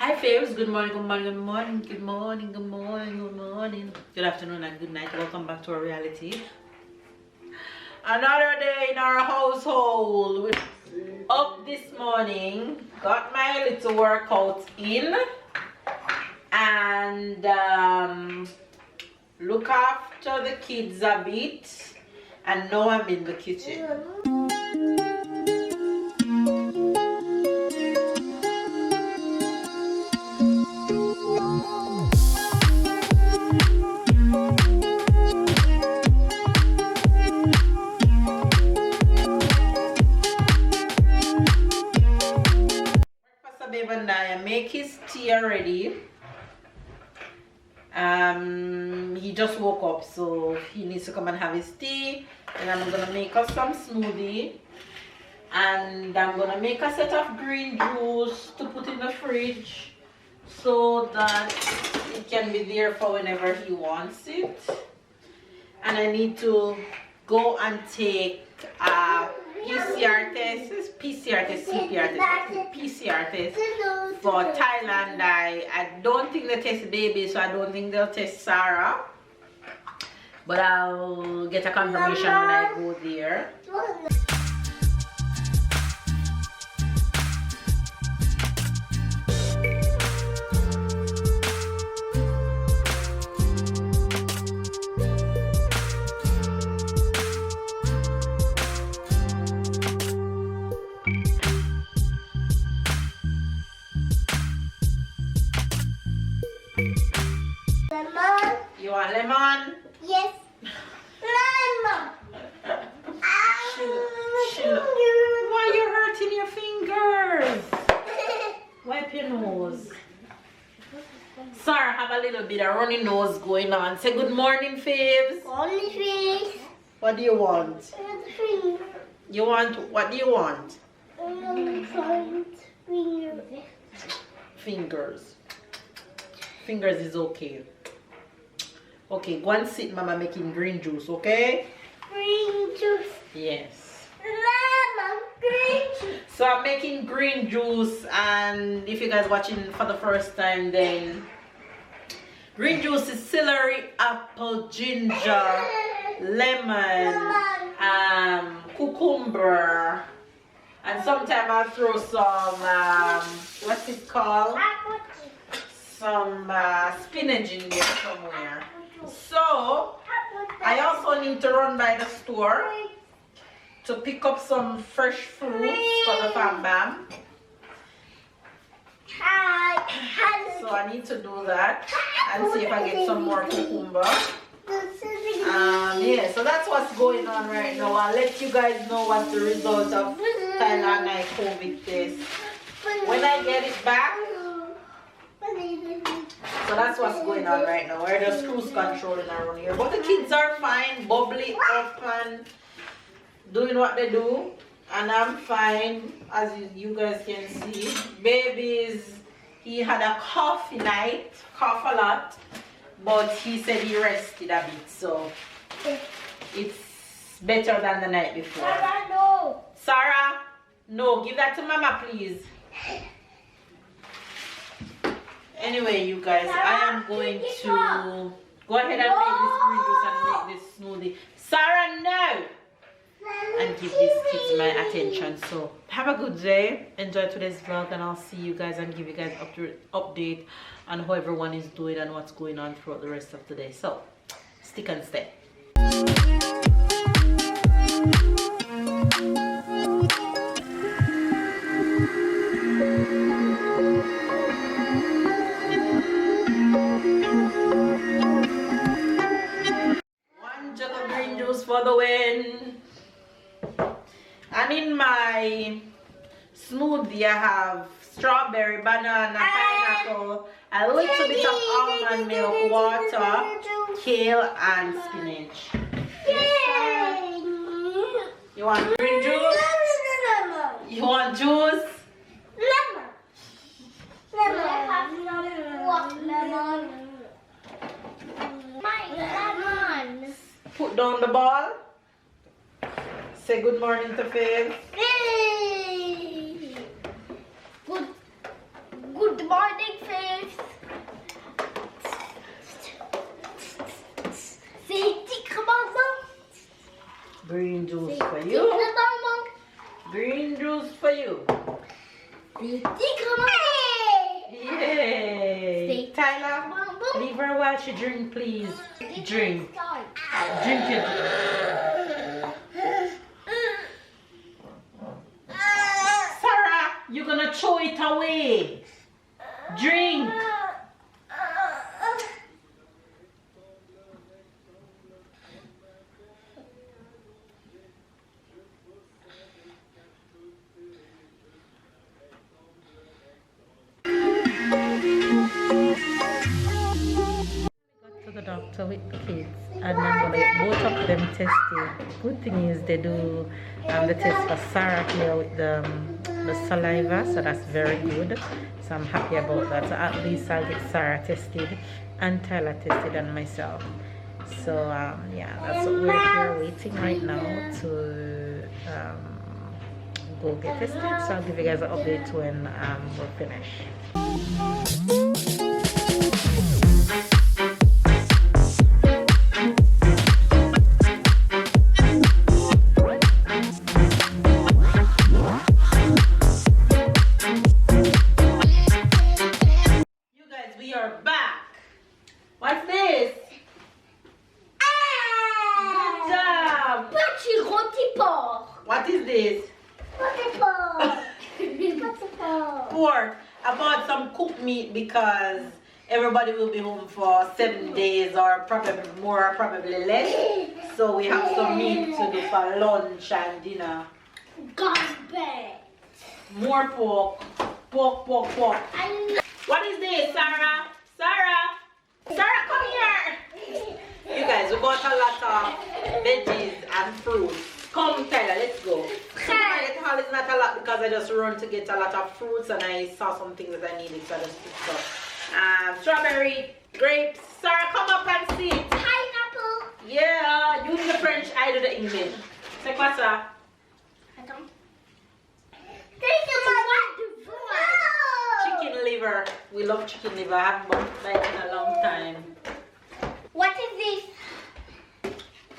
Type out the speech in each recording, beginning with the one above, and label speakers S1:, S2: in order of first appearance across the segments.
S1: Hi Faves, good morning, good morning, good morning, good morning, good morning, good morning, good afternoon and good night. Welcome back to our reality. Another day in our household. We're up this morning, got my little workout in, and look after the kids a bit, and now I'm in the kitchen. And I make his tea already. He just woke up, so he needs to come and have his tea. And I'm gonna make us some smoothie, and I'm gonna make a set of green juice to put in the fridge so that it can be there for whenever he wants it. And I need to go and take a PCR test, PCR test, CPR test, PCR test for Thailand. I don't think they test baby, so I don't think they'll test Sarah. But I'll get a confirmation when I go there.
S2: Lemon?
S1: You want lemon?
S2: Yes. Lemon.
S1: Why are you hurting your fingers? Wipe your nose. Sarah have a little bit of runny nose going on. Say good morning, Faves.
S2: Only face.
S1: What do you want?
S2: Finger.
S1: You want, what do you want?
S2: Finger.
S1: Fingers. Fingers is okay. Okay, go and sit, Mama making green juice, okay?
S2: Green juice.
S1: Yes.
S2: Lemon. Green juice.
S1: So I'm making green juice, and if you guys watching for the first time, then green juice is celery, apple, ginger, lemon, cucumber, and sometimes I'll throw some what's it called? Some spinach in there somewhere. So I also need to run by the store to pick up some fresh fruits for the fam bam. So I need to do that and see if I get some more cucumber. Yeah, so that's what's going on right now. I'll let you guys know what's the result of Thailand COVID test when I get it back. So that's what's going on right now. We're just cruise controlling around here, but the kids are fine, bubbly up and doing what they do, and I'm fine, as you guys can see. Babies, he had a cough night, cough a lot, but he said he rested a bit, so it's better than the night before.
S2: Sarah, no.
S1: Sarah, no, give that to Mama, please. Anyway, you guys, I am going to go ahead and make this green juice and make this smoothie. Sarah, no! And give these kids my attention. So have a good day, enjoy today's vlog, and I'll see you guys and give you guys update on how everyone is doing and what's going on throughout the rest of the day. So stick and stay. One jug of green juice for the win. And in my smoothie, I have strawberry, banana, pineapple, a little bit of almond milk, water, kale, and spinach. You want green juice? You want juice?
S2: Lemon. Lemon. Lemon.
S1: Put down the ball. Say good morning to Faith.
S2: Good morning,
S1: you.
S2: Yay!
S1: Yay! Tyler, leave her while she drink, please. Drink. Drink it. Sarah, you're gonna throw it away. Drink. To the doctor with the kids, and I'm gonna get both of them tested. Good thing is they do the test for Sarah here with the saliva, so that's very good. So I'm happy about that. So at least I'll get Sarah tested and Tyler tested and myself. So yeah, that's what we're here waiting right now to go get tested. So I'll give you guys an update when we're finished. What is this? Pork. I bought some cooked meat because everybody will be home for 7 days or probably more, probably less. So we have some meat to do for lunch and dinner. More pork. Pork. What is this, Sarah? Sarah, come here. You guys, we bought a lot of veggies and fruits. Come, Tyler, let's go. So my haul is not a lot because I just run to get a lot of fruits and I saw some things that I needed, so I just picked up. Strawberry, grapes. Sarah, come up and see.
S2: Pineapple.
S1: Yeah, you do the French, I do the English. C'est quoi ça? Chicken liver. We love chicken liver. I haven't bought that in a long time.
S2: What is this?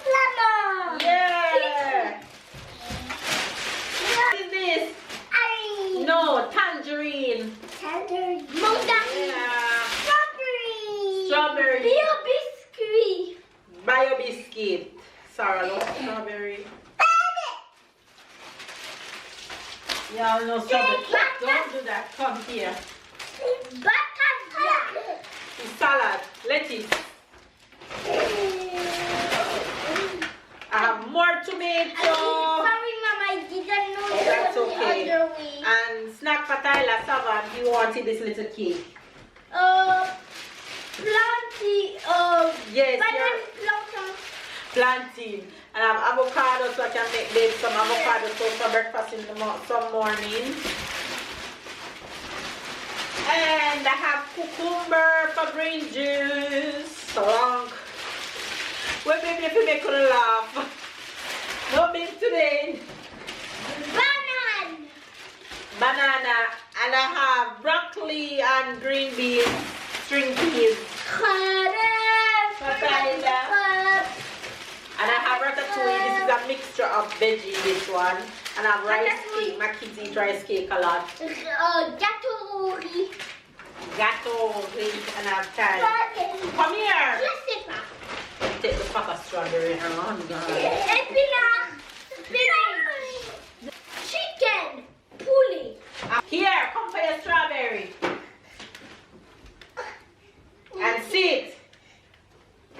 S2: Lemon.
S1: Yeah. What is this? No, tangerine.
S2: Tangerine. Mandarine.
S1: Yeah.
S2: Strawberry.
S1: Strawberry.
S2: Bio biscuit.
S1: Bio biscuit. Sarah, no strawberry. Yeah, no strawberry. Don't do that. Come here. Salad. Lettuce. I have more tomato.
S2: Sorry, Mom, I didn't know.
S1: That's okay. And snack for Tyler, Savan, he wanted this little cake.
S2: Plantain.
S1: Yes,
S2: Plantain.
S1: plantain. And I have avocado, so I can make some avocado toast for breakfast in the some morning. And I have cucumber for green juice. So long. Well, baby, if you make her laugh. No big today. Banana. And I have broccoli and green beans, string peas. And I have ratatouille. This is a mixture of veggie, this one. And I have rice cake. My kids eat rice cake a lot. Gato, and I have time. Come here. Take the pack of strawberry. Oh, God.
S2: Chicken. Poulet.
S1: Here, come for your strawberry. And sit.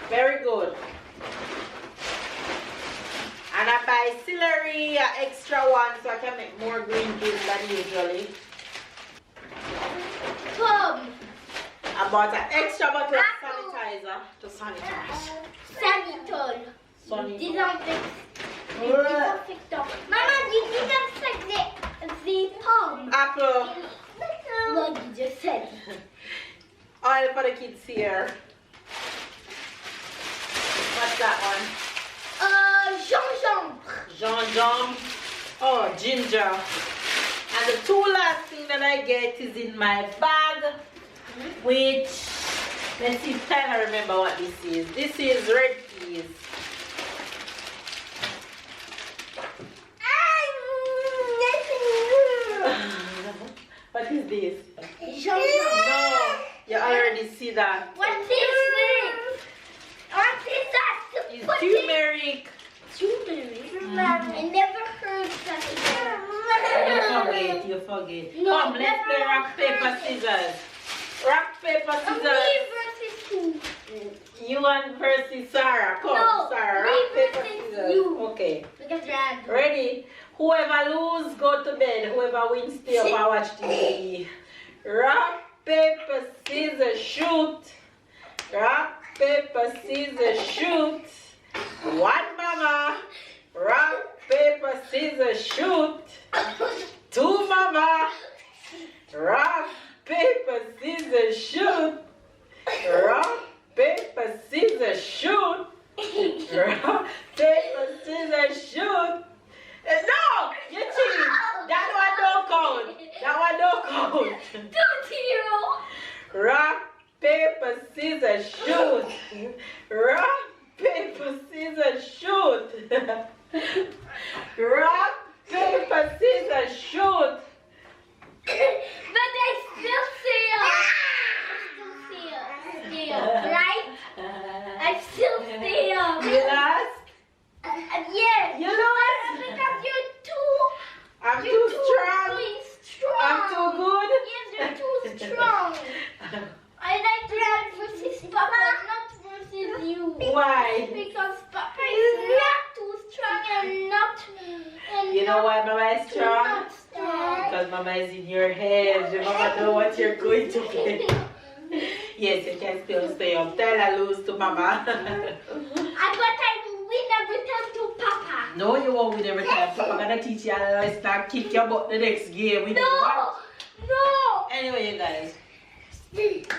S1: Very good. And I buy celery, an extra one, so I can make more green juice than usually.
S2: Plum.
S1: I bought an extra bottle of sanitizer to sanitize.
S2: Sanitol. Disinfectant. Mama, you disinfect the palm.
S1: Apple.
S2: What you just said.
S1: Oil for the kids here. What's that one? Gingembre. Oh, ginger. And the two last thing that I get is in my bag, which, let's see if Tyler remember what this is. This is red peas. this?
S2: Jump.
S1: No, you already see that.
S2: What is this? What is that?
S1: It's
S2: Put
S1: turmeric.
S2: Turmeric. I never heard that before.
S1: You forget.
S2: No,
S1: Come, let's play rock, paper, scissors. Rock, paper, scissors.
S2: Me versus who?
S1: You and versus Sarah. Come,
S2: No,
S1: Sarah.
S2: me
S1: Rock, paper,
S2: versus
S1: scissors.
S2: you.
S1: Okay.
S2: Because you're
S1: Ready? Whoever lose, go to bed. Whoever wins, stay up and watch TV. Rock, paper, scissors, shoot. Rock, paper, scissors, shoot. One mama. Rock, paper, scissors, shoot. Two mama. Rock, paper, scissors, shoot. Rock, paper, scissors, shoot. Rock, paper, scissors, shoot. No! You cheat! That one don't count. That one don't count.
S2: 2-0.
S1: Rock, paper, scissors, shoot. Rock, paper, scissors, shoot. Rock, paper, scissors, shoot.
S2: But I still see you. Right? I still see you.
S1: You lost?
S2: Yes.
S1: You lost?
S2: Because you're too.
S1: I'm
S2: You're
S1: too strong.
S2: strong.
S1: I'm too good.
S2: Yes, you're too strong. I like to run versus Papa, not versus you.
S1: Why?
S2: Because Papa is not too strong and not. And
S1: You know why Mama is strong?
S2: Not strong.
S1: Because Mama is in your head. Your Mama know what you're going to get. Yes, you can still stay up. Tell her lose to Mama.
S2: But I win every time to Papa.
S1: No, you won't win every time. Papa gonna teach you how to start kick your butt the next game. We
S2: No,
S1: what?
S2: no.
S1: Anyway, you guys,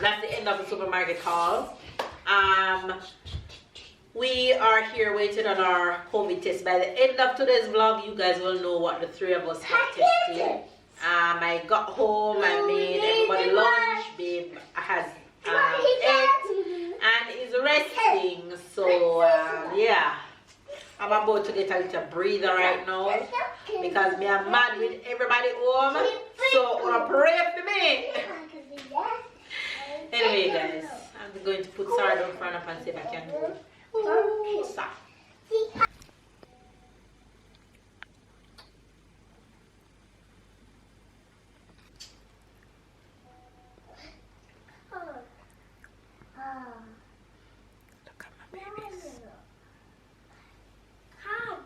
S1: that's the end of the supermarket haul. We are here waiting on our COVID test. By the end of today's vlog, you guys will know what the three of us have tested. I got home, I made everybody lunch. Babe has ate and is resting. So yeah, I'm about to get a little breather right now because me am mad with everybody home. So wanna pray for me. Anyway, guys, I'm going to put Sarah down front up and see if I can go. Stop. Look at my babies.
S2: Hug.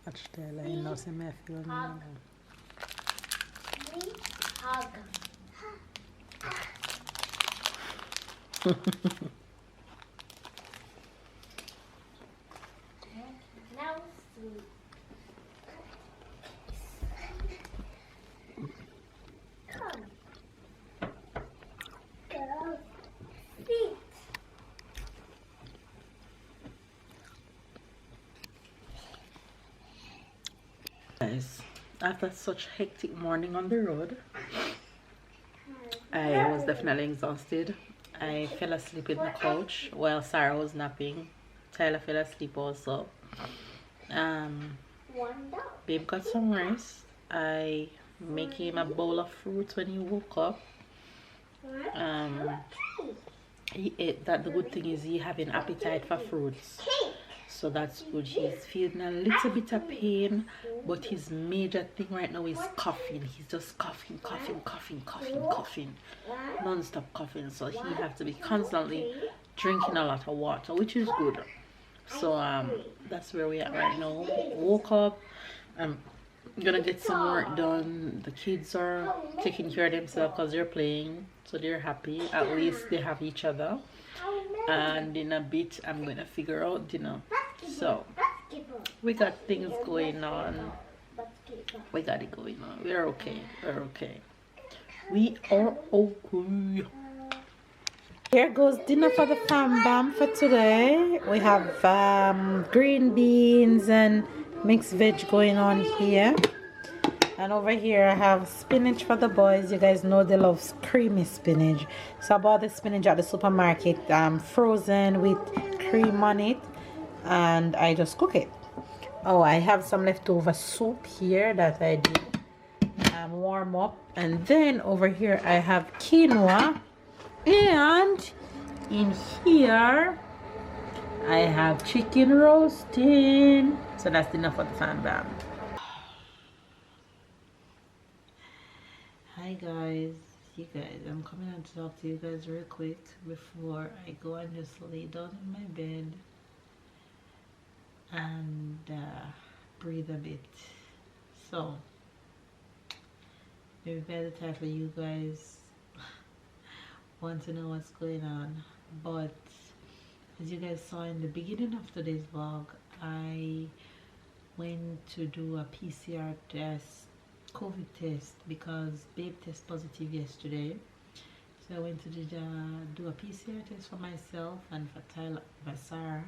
S1: Watch the line now, see me feel
S2: Hug. Hug. Now sleep. Come. Go. Sit.
S1: Guys, after such hectic morning on the road, I was definitely exhausted. I fell asleep in the couch while Sarah was napping. Tyler fell asleep also.
S2: One dog.
S1: Babe got some rice. I make him a bowl of fruit when he woke up. He ate that. The good thing is he having appetite for fruits, so that's good. He's feeling a little bit of pain, but his major thing right now is coughing. He's just coughing non-stop coughing, so he has to be constantly drinking a lot of water, which is good. So that's where we are right now. Woke up, I'm gonna get some work done. The kids are taking care of themselves because they're playing, so they're happy. At least they have each other. And in a bit I'm gonna figure out dinner. So we got things going on. We got it going on. We're okay. We are okay. Here goes dinner for the fam bam for today. We have green beans and mixed veg going on here. And over here I have spinach for the boys. You guys know they love creamy spinach. So I bought the spinach at the supermarket, frozen with cream on it, and I just cook it. Oh, I have some leftover soup here that I did warm up, and then over here I have quinoa, and in here I have chicken roasting. So that's enough for the fan bam. Hi guys, I'm coming on to talk to you guys real quick before I go and just lay down in my bed and breathe a bit. So maybe by the title you guys want to know what's going on, but as you guys saw in the beginning of today's vlog, I went to do a PCR test, COVID test, because babe tested positive yesterday. So I went to do a PCR test for myself and for Tyler, for Sarah,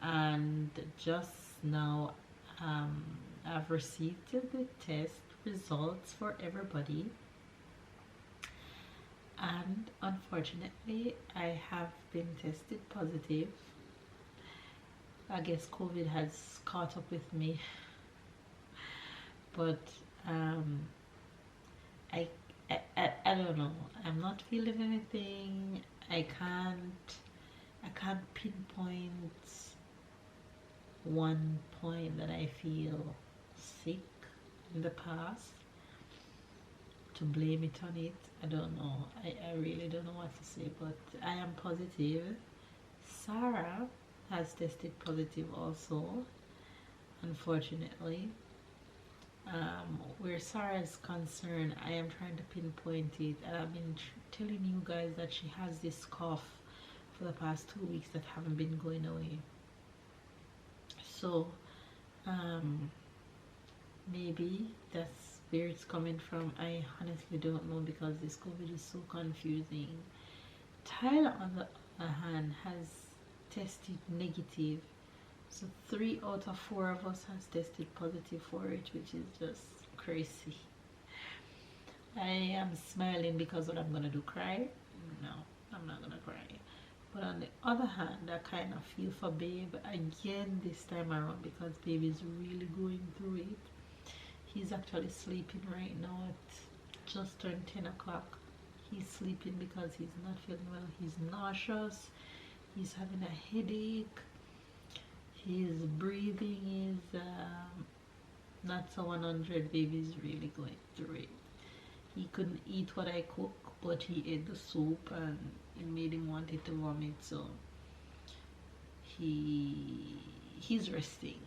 S1: and just now I've received the test results for everybody, and unfortunately I have been tested positive. I guess COVID has caught up with me, but I don't know. I'm not feeling anything. I can't pinpoint one point that I feel sick in the past to blame it on it. I don't know. I really don't know what to say, but I am positive. Sarah has tested positive also, unfortunately. Where Sarah is concerned, I am trying to pinpoint it, and I've been telling you guys that she has this cough for the past 2 weeks that haven't been going away. So maybe that's where it's coming from. I honestly don't know, because this COVID is so confusing. Tyler, on the other hand, has tested negative, so 3 out of 4 of us has tested positive for it, which is just crazy. I am smiling because what I'm gonna do, cry? No, I'm not gonna cry. But on the other hand, I kind of feel for babe again this time around, because babe is really going through it. He's actually sleeping right now at just turned 10 o'clock. He's sleeping because he's not feeling well. He's nauseous, he's having a headache, his breathing is not so 100. Baby's really going through it. He couldn't eat what I cook, but he ate the soup and it made him want it to vomit. So he's resting.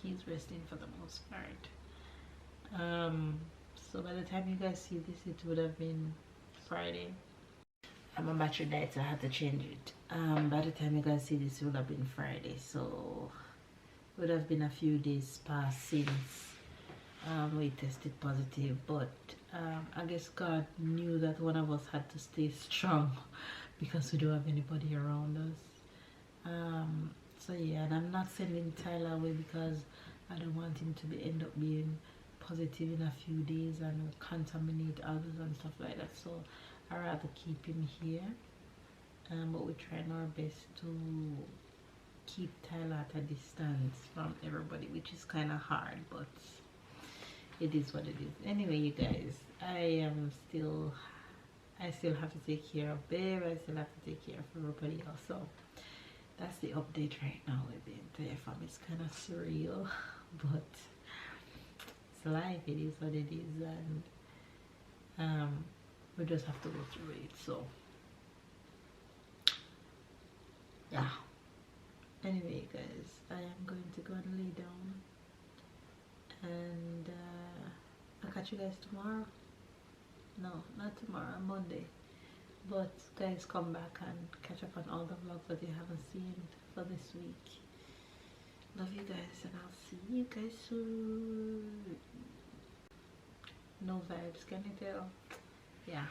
S1: He's resting for the most part. So by the time you guys see this, it would have been Friday. My battery died, so I had to change it. By the time you guys see this, it would have been Friday, so it would have been a few days past since we tested positive. But I guess God knew that one of us had to stay strong because we don't have anybody around us. So yeah, and I'm not sending Tyler away because I don't want him to end up being positive in a few days and contaminate others and stuff like that. So I rather keep him here, but we're trying our best to keep Tyler at a distance from everybody, which is kind of hard, but it is what it is. Anyway, you guys, I still have to take care of babe. I still have to take care of everybody else. So that's the update right now with the entire family. It's kind of surreal, but it's life. It is what it is, and we just have to go through it. So yeah, anyway guys, I am going to go and lay down, and I'll catch you guys tomorrow. No, not tomorrow, Monday. But guys, come back and catch up on all the vlogs that you haven't seen for this week. Love you guys, and I'll see you guys soon. No vibes, can you tell? Yeah.